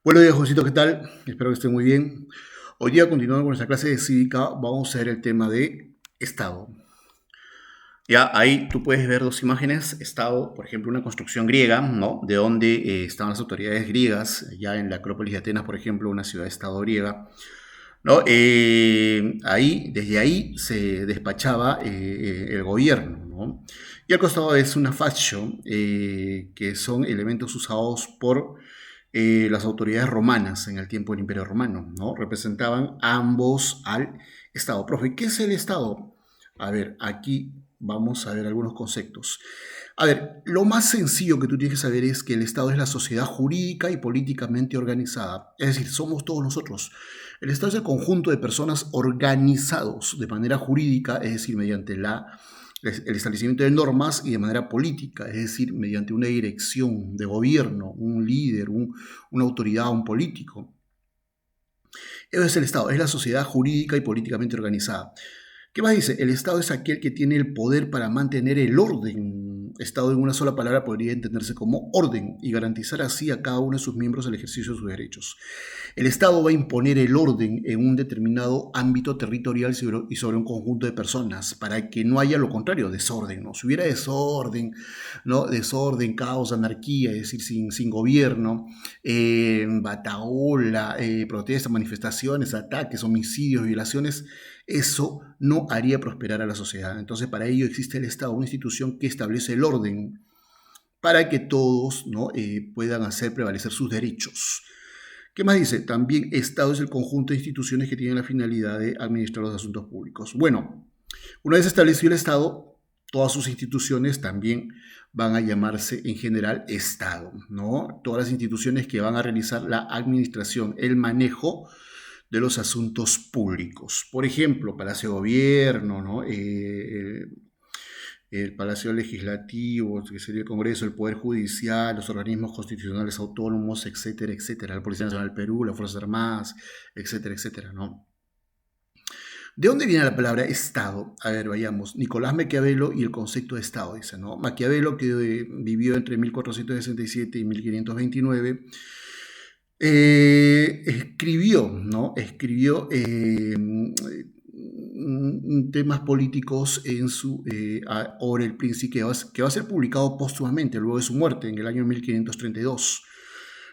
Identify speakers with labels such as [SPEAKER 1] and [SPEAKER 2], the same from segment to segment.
[SPEAKER 1] Buenos días, Josito, ¿qué tal? Espero que esté muy bien. Hoy día, continuando con nuestra clase de cívica, vamos a ver el tema de Estado. Ya ahí tú puedes ver dos imágenes. Estado, por ejemplo, una construcción griega, ¿no? De donde estaban las autoridades griegas, ya en la Acrópolis de Atenas, por ejemplo, una ciudad-estado griega, ¿no? Desde ahí se despachaba el gobierno, ¿no? Y al costado es una fascio, que son elementos usados por las autoridades romanas en el tiempo del Imperio Romano, ¿no? Representaban ambos al Estado. Profe, ¿qué es el Estado? A ver, aquí vamos a ver algunos conceptos. A ver, lo más sencillo que tú tienes que saber es que el Estado es la sociedad jurídica y políticamente organizada. Es decir, somos todos nosotros. El Estado es el conjunto de personas organizados de manera jurídica, es decir, mediante el establecimiento de normas, y de manera política, es decir, mediante una dirección de gobierno, un líder, una autoridad, un político. Eso es el Estado, es la sociedad jurídica y políticamente organizada. ¿Qué más dice? El Estado es aquel que tiene el poder para mantener el orden. Estado en una sola palabra podría entenderse como orden y garantizar así a cada uno de sus miembros el ejercicio de sus derechos. El Estado va a imponer el orden en un determinado ámbito territorial y sobre un conjunto de personas para que no haya lo contrario, desorden, ¿no? Si hubiera desorden, ¿no? Desorden, caos, anarquía, es decir, sin gobierno, bataola, protestas, manifestaciones, ataques, homicidios, violaciones, eso no haría prosperar a la sociedad. Entonces, para ello existe el Estado, una institución que establece el orden para que todos, ¿no? Puedan hacer prevalecer sus derechos. ¿Qué más dice? También Estado es el conjunto de instituciones que tienen la finalidad de administrar los asuntos públicos. Bueno, una vez establecido el Estado, todas sus instituciones también van a llamarse en general Estado, ¿no? Todas las instituciones que van a realizar la administración, el manejo de los asuntos públicos. Por ejemplo, Palacio de Gobierno, ¿no? El Palacio Legislativo, que sería el Congreso, el Poder Judicial, los organismos constitucionales autónomos, etcétera, etcétera, la Policía Nacional del Perú, las Fuerzas Armadas, etcétera, etcétera, ¿no? ¿De dónde viene la palabra Estado? A ver, vayamos. Nicolás Maquiavelo y el concepto de Estado, dice, ¿no? Maquiavelo, que vivió entre 1467 y 1529, escribió, ¿no? Escribió temas políticos en su obra El Príncipe, que va a ser publicado póstumamente luego de su muerte en el año 1532.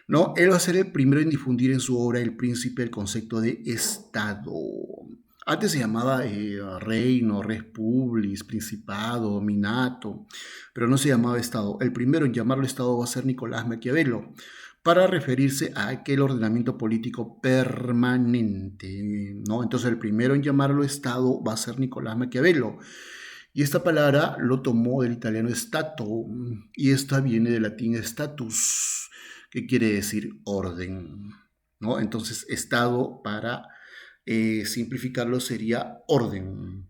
[SPEAKER 1] ¿No? Él va a ser el primero en difundir en su obra El Príncipe el concepto de Estado. Antes se llamaba reino, res publis, principado, dominato, pero no se llamaba Estado. El primero en llamarlo Estado va a ser Nicolás Maquiavelo, para referirse a aquel ordenamiento político permanente, ¿no? Entonces el primero en llamarlo Estado va a ser Nicolás Maquiavelo. Y esta palabra lo tomó del italiano stato, y esta viene del latín status, que quiere decir orden, ¿no? Entonces, Estado, para simplificarlo, sería orden.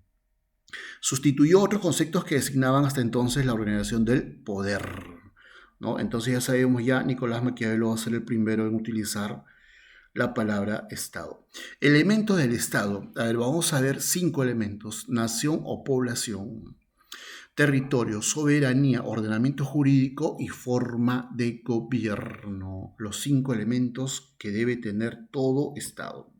[SPEAKER 1] Sustituyó otros conceptos que designaban hasta entonces la organización del poder, ¿no? Entonces ya sabemos, ya Nicolás Maquiavelo va a ser el primero en utilizar la palabra Estado. Elementos del Estado. A ver, vamos a ver 5 elementos: nación o población, territorio, soberanía, ordenamiento jurídico y forma de gobierno. Los 5 elementos que debe tener todo Estado.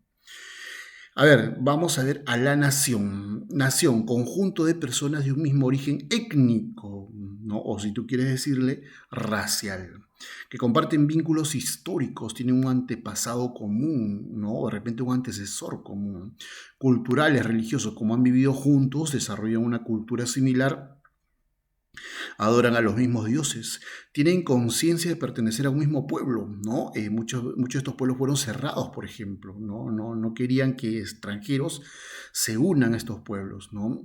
[SPEAKER 1] A ver, vamos a ver a la nación. Nación, conjunto de personas de un mismo origen étnico, ¿no? O si tú quieres decirle, racial, que comparten vínculos históricos, tienen un antepasado común, ¿no? De repente un antecesor común, culturales, religiosos, como han vivido juntos, desarrollan una cultura similar, adoran a los mismos dioses, tienen conciencia de pertenecer a un mismo pueblo, ¿no? Muchos de estos pueblos fueron cerrados, por ejemplo, ¿no? No querían que extranjeros se unan a estos pueblos, ¿no?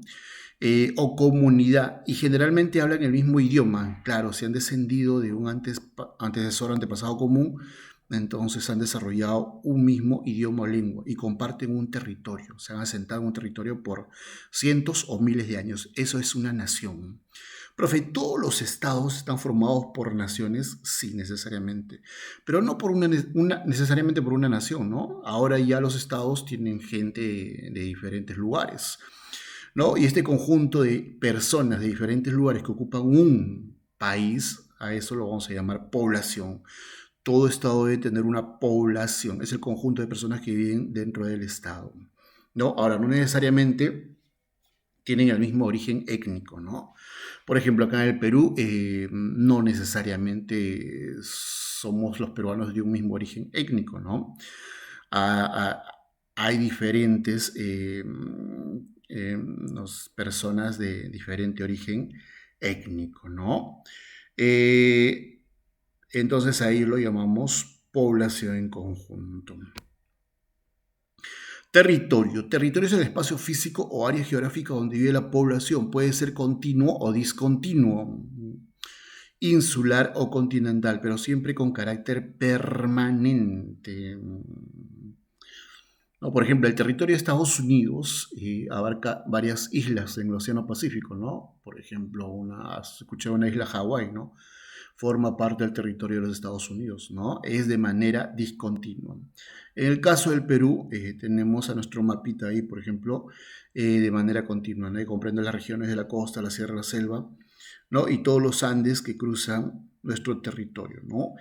[SPEAKER 1] O comunidad, y generalmente hablan el mismo idioma. Claro, si han descendido de un antecesor, antepasado común, entonces han desarrollado un mismo idioma o lengua y comparten un territorio, se han asentado en un territorio por cientos o miles de años. Eso es una nación. Profe, ¿todos los estados están formados por naciones? Sí, necesariamente, pero no por necesariamente por una nación, ¿no? Ahora ya los estados tienen gente de diferentes lugares, ¿no? Y este conjunto de personas de diferentes lugares que ocupan un país, a eso lo vamos a llamar población. todo Estado debe tener una población, es el conjunto de personas que viven dentro del Estado, ¿no? Ahora, no necesariamente tienen el mismo origen étnico, ¿no? Por ejemplo, acá en el Perú no necesariamente somos los peruanos de un mismo origen étnico, ¿no? A- a- Hay diferentes personas de diferente origen étnico, ¿no? Eh, entonces ahí lo llamamos población en conjunto. Territorio. Territorio es el espacio físico o área geográfica donde vive la población. Puede ser continuo o discontinuo, insular o continental, pero siempre con carácter permanente. ¿No? Por ejemplo, el territorio de Estados Unidos abarca varias islas en el Océano Pacífico, ¿no? Por ejemplo, escuché una isla Hawái, ¿no? Forma parte del territorio de los Estados Unidos, ¿no? Es de manera discontinua. En el caso del Perú, tenemos a nuestro mapita ahí, por ejemplo, de manera continua, ¿no? Y comprende las regiones de la costa, la sierra, la selva, ¿no? Y todos los Andes que cruzan nuestro territorio, ¿no?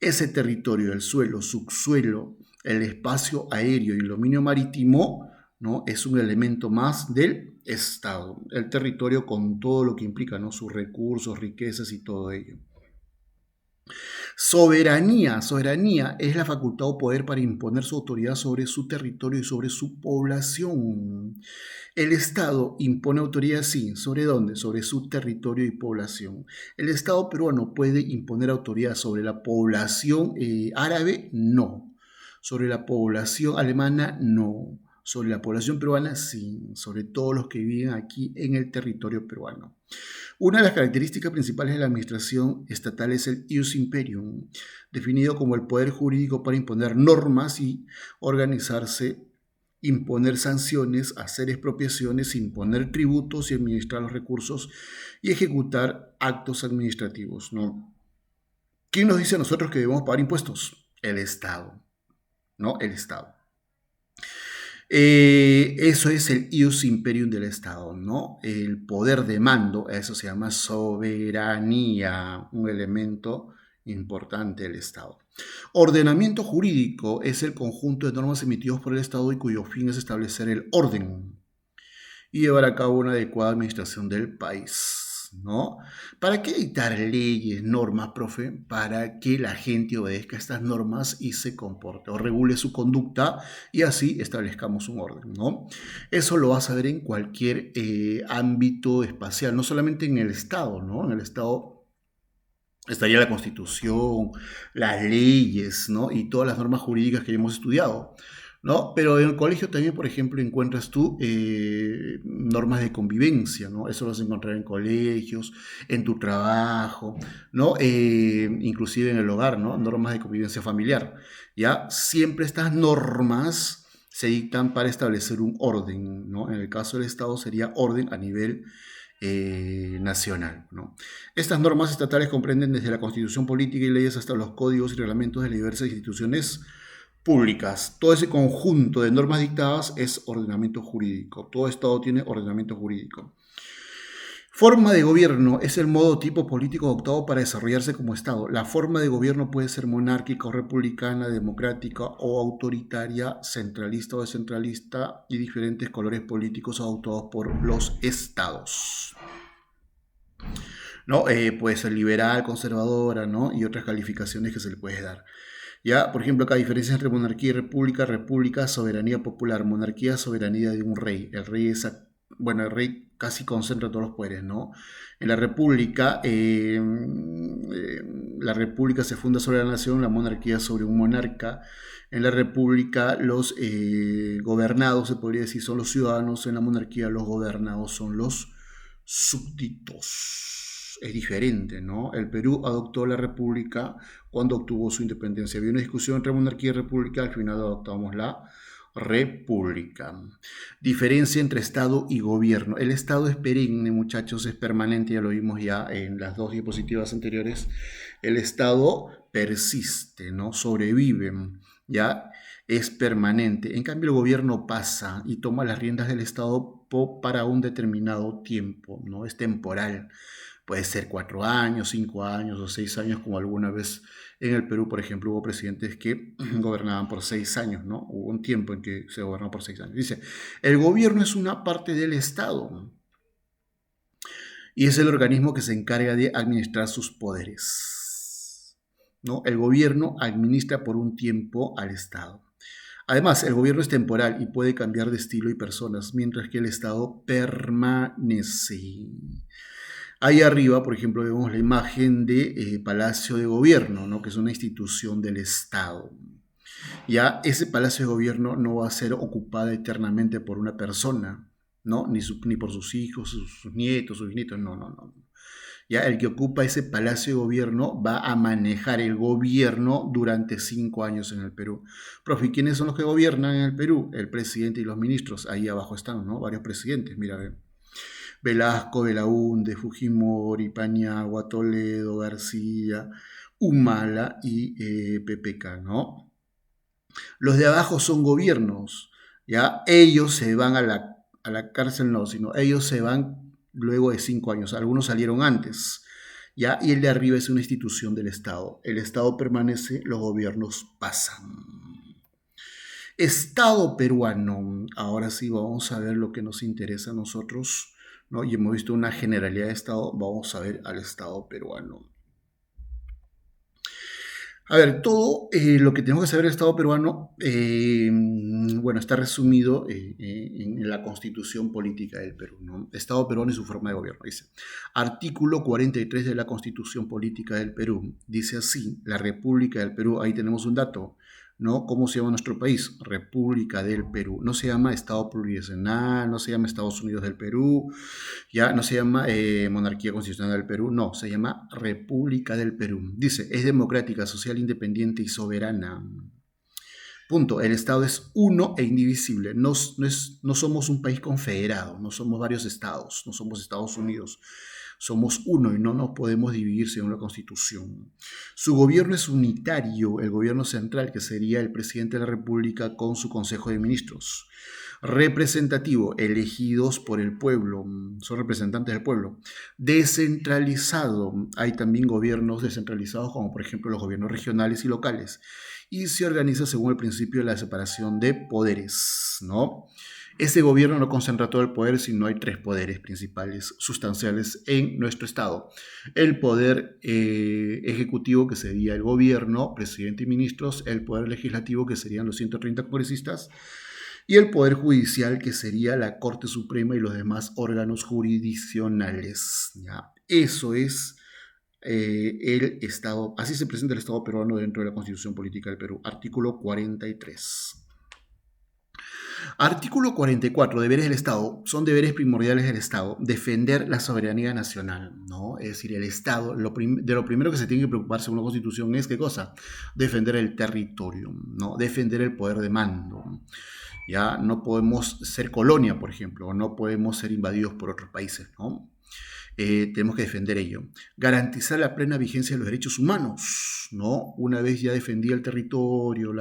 [SPEAKER 1] Ese territorio, el suelo, subsuelo, el espacio aéreo y el dominio marítimo, ¿no? Es un elemento más del Estado, el territorio con todo lo que implica, ¿no? Sus recursos, riquezas y todo ello. Soberanía. Soberanía es la facultad o poder para imponer su autoridad sobre su territorio y sobre su población. El Estado impone autoridad, sí. ¿Sobre dónde? Sobre su territorio y población. ¿El Estado peruano puede imponer autoridad sobre la población árabe? No. ¿Sobre la población alemana? No. Sobre la población peruana, sí. Sobre todos los que viven aquí en el territorio peruano. Una de las características principales de la administración estatal es el ius imperium, definido como el poder jurídico para imponer normas y organizarse, imponer sanciones, hacer expropiaciones, imponer tributos y administrar los recursos y ejecutar actos administrativos, ¿no? ¿Quién nos dice a nosotros que debemos pagar impuestos? El Estado, ¿no? El Estado. Eso es el ius imperium del Estado, ¿no? El poder de mando, eso se llama soberanía, un elemento importante del Estado. Ordenamiento jurídico es el conjunto de normas emitidos por el Estado y cuyo fin es establecer el orden y llevar a cabo una adecuada administración del país, ¿no? ¿Para qué dictar leyes, normas, profe? Para que la gente obedezca estas normas y se comporte o regule su conducta y así establezcamos un orden, ¿no? Eso lo vas a ver en cualquier ámbito espacial, no solamente en el Estado, ¿no? En el Estado estaría la Constitución, las leyes, ¿no? Y todas las normas jurídicas que hemos estudiado, ¿no? Pero en el colegio también, por ejemplo, encuentras tú normas de convivencia, ¿no? Eso lo vas a encontrar en colegios, en tu trabajo, ¿no? Inclusive en el hogar, ¿no? Normas de convivencia familiar, ¿ya? Siempre estas normas se dictan para establecer un orden, ¿no? En el caso del Estado sería orden a nivel nacional, ¿no? Estas normas estatales comprenden desde la Constitución política y leyes hasta los códigos y reglamentos de las diversas instituciones públicas. Todo ese conjunto de normas dictadas es ordenamiento jurídico. Todo Estado tiene ordenamiento jurídico. Forma de gobierno es el modo tipo político adoptado para desarrollarse como Estado. La forma de gobierno puede ser monárquica o republicana, democrática o autoritaria, centralista o descentralista y diferentes colores políticos adoptados por los Estados, ¿no? Puede ser liberal, conservadora, ¿no? Y otras calificaciones que se le puede dar. Ya, por ejemplo, acá diferencias entre monarquía y república. República, soberanía popular. Monarquía, soberanía de un rey. El rey es, bueno, el rey casi concentra todos los poderes, ¿no? En la república se funda sobre la nación, la monarquía sobre un monarca. En la república los gobernados, se podría decir, son los ciudadanos. En la monarquía los gobernados son los súbditos. Es diferente, ¿no? El Perú adoptó la república cuando obtuvo su independencia. Había una discusión entre monarquía y república, al final adoptamos la república. Diferencia entre Estado y gobierno. El Estado es perenne, muchachos, es permanente, ya lo vimos ya en las dos diapositivas anteriores. El Estado persiste, ¿no? Sobrevive, ¿ya? Es permanente. En cambio, el gobierno pasa y toma las riendas del Estado para un determinado tiempo, ¿no? Es temporal. Puede ser 4 años, 5 años o 6 años, como alguna vez en el Perú, por ejemplo, hubo presidentes que gobernaban por 6 años, ¿no? Hubo un tiempo en que se gobernó por 6 años. Dice, el gobierno es una parte del Estado y es el organismo que se encarga de administrar sus poderes, ¿no? El gobierno administra por un tiempo al Estado. Además, el gobierno es temporal y puede cambiar de estilo y personas, mientras que el Estado permanece. Ahí arriba, por ejemplo, vemos la imagen de Palacio de Gobierno, ¿no? Que es una institución del Estado. Ya ese Palacio de Gobierno no va a ser ocupada eternamente por una persona, ¿no? Ni por sus hijos, sus nietos, sus nietos, no, no, no. Ya el que ocupa ese Palacio de Gobierno va a manejar el gobierno durante 5 años en el Perú. Profe, ¿quiénes son los que gobiernan en el Perú? El presidente y los ministros. Ahí abajo están, ¿no? Varios presidentes, mira, ve. Velasco, Belaúnde, Fujimori, Paniagua, Toledo, García, Humala y PPK, ¿no? Los de abajo son gobiernos, ¿ya? Ellos se van a la cárcel, no, sino ellos se van luego de 5 años. Algunos salieron antes, ¿ya? Y el de arriba es una institución del Estado. El Estado permanece, los gobiernos pasan. Estado peruano. Ahora sí vamos a ver lo que nos interesa a nosotros, ¿no? Y hemos visto una generalidad de Estado, vamos a ver al Estado peruano. A ver, todo lo que tenemos que saber del Estado peruano, bueno, está resumido en la Constitución Política del Perú, ¿no? Estado peruano y su forma de gobierno, dice. Artículo 43 de la Constitución Política del Perú, dice así, la República del Perú, ahí tenemos un dato, ¿no? ¿Cómo se llama nuestro país? República del Perú. No se llama Estado plurinacional, no se llama Estados Unidos del Perú, ya no se llama Monarquía Constitucional del Perú, no, se llama República del Perú. Dice, es democrática, social, independiente y soberana. Punto. El Estado es uno e indivisible. No somos un país confederado, no somos varios estados, no somos Estados Unidos. Somos uno y no nos podemos dividir según la Constitución. Su gobierno es unitario, el gobierno central, que sería el presidente de la República con su Consejo de Ministros. Representativo, elegidos por el pueblo, son representantes del pueblo. Descentralizado, hay también gobiernos descentralizados como por ejemplo los gobiernos regionales y locales. Y se organiza según el principio de la separación de poderes, ¿no? Ese gobierno no concentra todo el poder, sino hay 3 poderes principales sustanciales en nuestro Estado. El poder ejecutivo, que sería el gobierno, presidente y ministros, el poder legislativo, que serían los 130 congresistas, y el poder judicial, que sería la Corte Suprema y los demás órganos jurisdiccionales. ¿Ya? Eso es el Estado, así se presenta el Estado peruano dentro de la Constitución Política del Perú, artículo 43. Artículo 44. Deberes del Estado. Son deberes primordiales del Estado. Defender la soberanía nacional, ¿no? Es decir, el Estado, de lo primero que se tiene que preocuparse en una constitución es, ¿qué cosa? Defender el territorio, ¿no? Defender el poder de mando. Ya no podemos ser colonia, por ejemplo, o no podemos ser invadidos por otros países, ¿no? Tenemos que defender ello. Garantizar la plena vigencia de los derechos humanos, ¿no? Una vez ya defendía el territorio,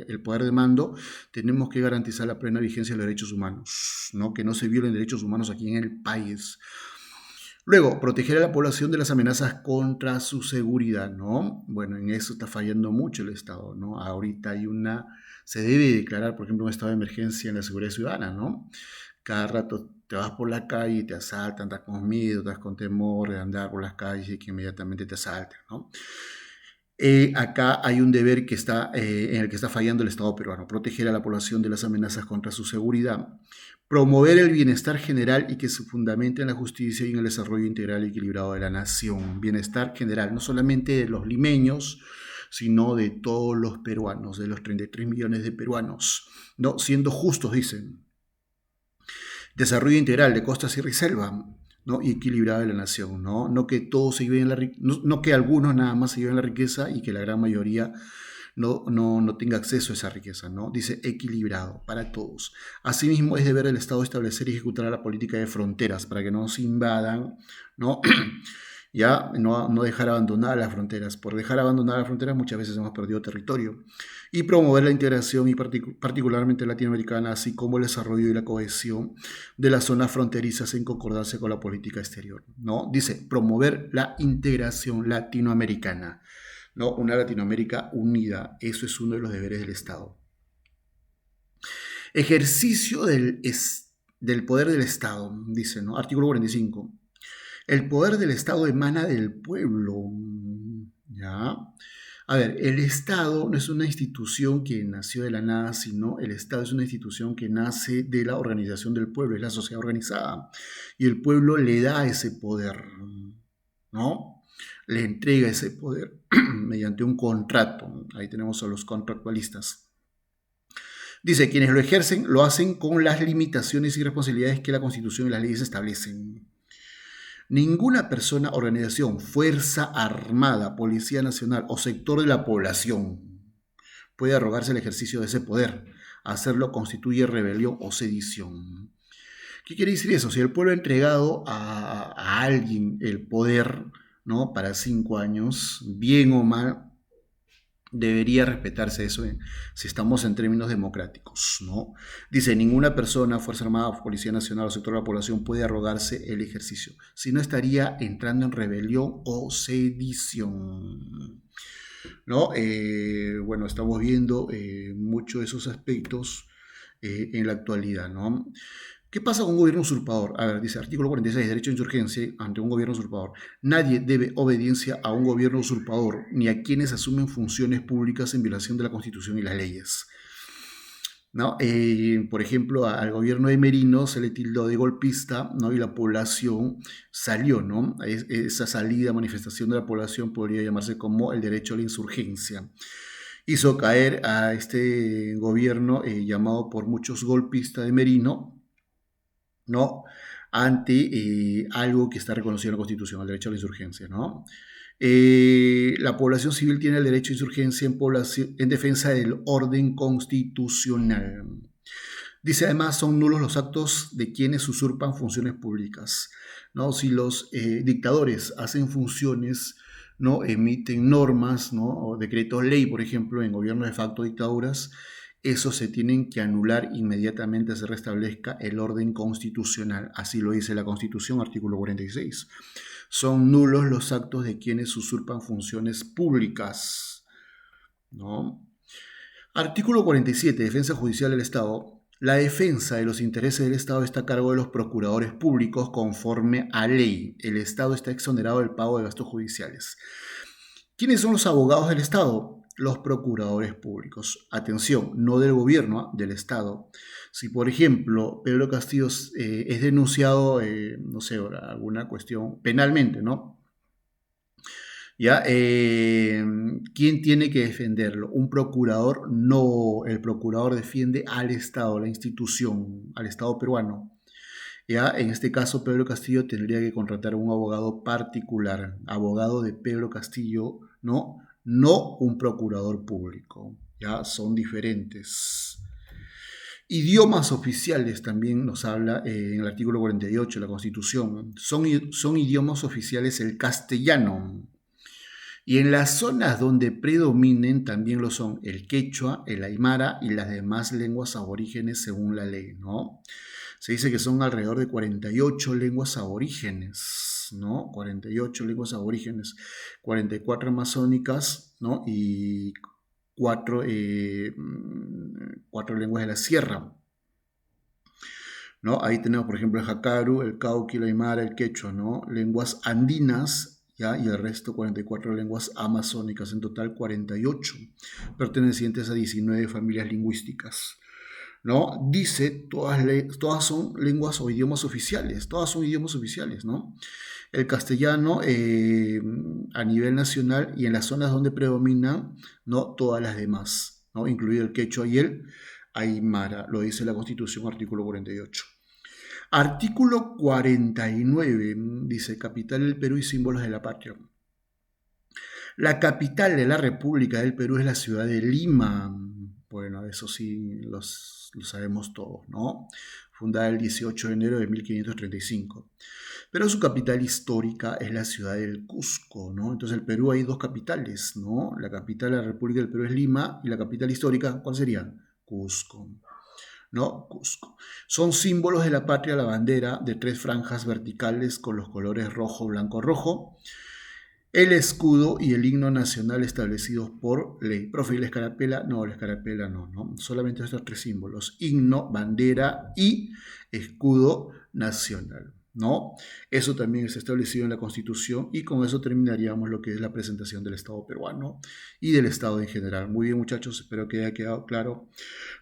[SPEAKER 1] el poder de mando, tenemos que garantizar la plena vigencia de los derechos humanos, ¿no? Que no se violen derechos humanos aquí en el país. Luego, proteger a la población de las amenazas contra su seguridad, ¿no? Bueno, en eso está fallando mucho el Estado, ¿no? Ahorita se debe declarar, por ejemplo, un estado de emergencia en la seguridad ciudadana, ¿no? Cada rato te vas por la calle y te asaltan, estás con miedo, estás con temor de andar por las calles y que inmediatamente te asalten, ¿no? Acá hay un deber en el que está fallando el Estado peruano, proteger a la población de las amenazas contra su seguridad, promover el bienestar general y que se fundamente en la justicia y en el desarrollo integral y equilibrado de la nación. Bienestar general, no solamente de los limeños, sino de todos los peruanos, de los 33 millones de peruanos, ¿no? Siendo justos, dicen. Desarrollo integral de costa, sierra y selva, ¿no? Y equilibrada de la nación, ¿no? No que todos se lleven no que algunos nada más se lleven la riqueza y que la gran mayoría no tenga acceso a esa riqueza, ¿no? Dice equilibrado para todos. Asimismo, es deber del Estado establecer y ejecutar la política de fronteras para que no se invadan, ¿no? ya no dejar abandonadas las fronteras. Por dejar abandonadas las fronteras muchas veces hemos perdido territorio. Y promover la integración y particularmente latinoamericana, así como el desarrollo y la cohesión de las zonas fronterizas en concordancia con la política exterior, ¿no? Dice, promover la integración latinoamericana, ¿no? Una Latinoamérica unida, eso es uno de los deberes del Estado. Ejercicio del poder del Estado, dice, ¿no? Artículo 45. El poder del Estado emana del pueblo. ¿Ya? A ver, el Estado no es una institución que nació de la nada, sino el Estado es una institución que nace de la organización del pueblo, es la sociedad organizada. Y el pueblo le da ese poder, ¿no? Le entrega ese poder mediante un contrato. Ahí tenemos a los contractualistas. Dice, quienes lo ejercen lo hacen con las limitaciones y responsabilidades que la Constitución y las leyes establecen. Ninguna persona, organización, fuerza armada, policía nacional o sector de la población puede arrogarse el ejercicio de ese poder. Hacerlo constituye rebelión o sedición. ¿Qué quiere decir eso? Si el pueblo ha entregado a alguien el poder, ¿no? Para 5 años, bien o mal, debería respetarse eso si estamos en términos democráticos, ¿no? Dice, ninguna persona, Fuerza Armada, Policía Nacional o sector de la población puede arrogarse el ejercicio, si no estaría entrando en rebelión o sedición, ¿no? Bueno, estamos viendo muchos de esos aspectos en la actualidad, ¿no? ¿Qué pasa con un gobierno usurpador? A ver, dice artículo 46, derecho a insurgencia ante un gobierno usurpador. Nadie debe obediencia a un gobierno usurpador, ni a quienes asumen funciones públicas en violación de la Constitución y las leyes, ¿no? Por ejemplo, al gobierno de Merino se le tildó de golpista, ¿no? Y la población salió, ¿no? Esa salida, manifestación de la población podría llamarse como el derecho a la insurgencia. Hizo caer a este gobierno llamado por muchos golpista de Merino, ¿no? Ante algo que está reconocido en la Constitución, el derecho a la insurgencia, ¿no? La población civil tiene el derecho a insurgencia en defensa del orden constitucional. Dice además, son nulos los actos de quienes usurpan funciones públicas, ¿no? Si los dictadores hacen funciones, ¿no? Emiten normas, ¿no? O decretos ley, por ejemplo, en gobiernos de facto dictaduras, esos se tienen que anular inmediatamente se restablezca el orden constitucional. Así lo dice la Constitución, artículo 46. Son nulos los actos de quienes usurpan funciones públicas, ¿no? Artículo 47, Defensa Judicial del Estado. La defensa de los intereses del Estado está a cargo de los procuradores públicos conforme a ley. El Estado está exonerado del pago de gastos judiciales. ¿Quiénes son los abogados del Estado? Los procuradores públicos. Atención, no del gobierno, del Estado. Si, por ejemplo, Pedro Castillo es denunciado, no sé, alguna cuestión penalmente, ¿no? ¿Ya? ¿Quién tiene que defenderlo? Un procurador. No, el procurador defiende al Estado, la institución, al Estado peruano. ¿Ya? En este caso, Pedro Castillo tendría que contratar a un abogado particular, abogado de Pedro Castillo, ¿no? No un procurador público, ¿ya? Son diferentes. Idiomas oficiales también nos habla en el artículo 48 de la Constitución. Son idiomas oficiales el castellano. Y en las zonas donde predominen también lo son el quechua, el aymara y las demás lenguas aborígenes según la ley, ¿no? Se dice que son alrededor de 48 lenguas aborígenes, ¿no? 48 lenguas aborígenes, 44 amazónicas, ¿no? Y 4 lenguas de la sierra, ¿no? Ahí tenemos, por ejemplo, el jacaru, el cauqui, el aymara, el quechua, ¿no? Lenguas andinas, ¿ya? Y el resto 44 lenguas amazónicas, en total 48, pertenecientes a 19 familias lingüísticas, ¿no? Dice, todas son lenguas o idiomas oficiales, todas son idiomas oficiales, ¿no? El castellano a nivel nacional y en las zonas donde predominan, ¿no? Todas las demás, ¿no? Incluido el quechua y el aymara, lo dice la Constitución, artículo 48. Artículo 49, dice, capital del Perú y símbolos de la patria. La capital de la República del Perú es la ciudad de Lima. Bueno, eso sí lo sabemos todos, ¿no? Fundada el 18 de enero de 1535. Pero su capital histórica es la ciudad del Cusco, ¿no? Entonces, el Perú hay dos capitales, ¿no? La capital de la República del Perú es Lima y la capital histórica, ¿cuál sería? Cusco, ¿no? Cusco. Son símbolos de la patria la bandera de tres franjas verticales con los colores rojo, blanco, rojo, el escudo y el himno nacional establecidos por ley. Profe, ¿y la escarapela? No, la escarapela no, no. Solamente estos tres símbolos: himno, bandera y escudo nacional, ¿no? Eso también está establecido en la Constitución y con eso terminaríamos lo que es la presentación del Estado peruano y del Estado en general. Muy bien, muchachos, espero que haya quedado claro.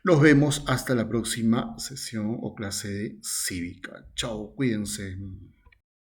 [SPEAKER 1] Nos vemos hasta la próxima sesión o clase de cívica. Chao, cuídense.